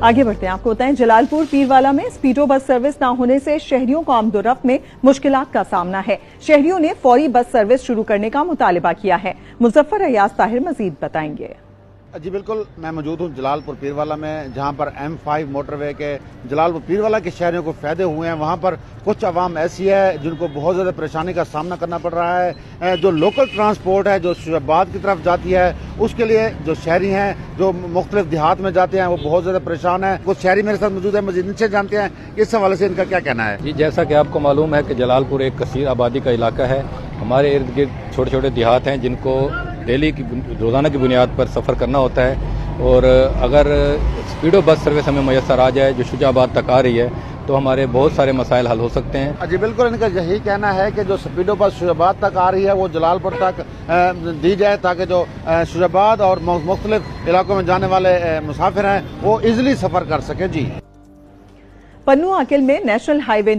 आगे बढ़ते हैं, आपको बताएं जलालपुर पीरवाला में स्पीडो बस सर्विस न होने से शहरियों को आमदोरफ्त में मुश्किलात का सामना है। शहरियों ने फौरी बस सर्विस शुरू करने का मुतालिबा किया है। मुजफ्फर अयाज ताहिर मजीद बताएंगे। जी बिल्कुल, मैं मौजूद हूँ जलालपुर पीरवाला में, जहाँ पर M5 मोटरवे के जलालपुर पीरवाला के शहरियों को फायदे हुए हैं। वहाँ पर कुछ आवाम ऐसी है जिनको बहुत ज़्यादा परेशानी का सामना करना पड़ रहा है। जो लोकल ट्रांसपोर्ट है जो शुजाबाद की तरफ जाती है, उसके लिए जो शहरी हैं जो मुख्तलिफ देहात में जाते हैं वो बहुत ज़्यादा परेशान है। कुछ शहरी मेरे साथ मौजूद है, मजीद इनसे जानते हैं इस हवाले से इनका क्या कहना है। जी, जैसा कि आपको मालूम है कि जलालपुर एक कसीर आबादी का इलाका है। हमारे इर्द गिर्द छोटे छोटे देहात हैं जिनको डेली की रोज़ाना की बुनियाद पर सफ़र करना होता है, और अगर स्पीडो बस सर्विस हमें मैसर आ जाए जो शुजाबाद तक आ रही है तो हमारे बहुत सारे मसाइल हल हो सकते हैं। जी बिल्कुल, इनका यही कहना है कि जो स्पीडो बस शुजाबाद तक आ रही है वो जलालपुर तक दी जाए, ताकि जो शुजाबाद और मुख्तलिफ इलाकों में जाने वाले मुसाफिर हैं वो इजीली सफ़र कर सकें। जी, पन्नू आकिल में नेशनल हाईवे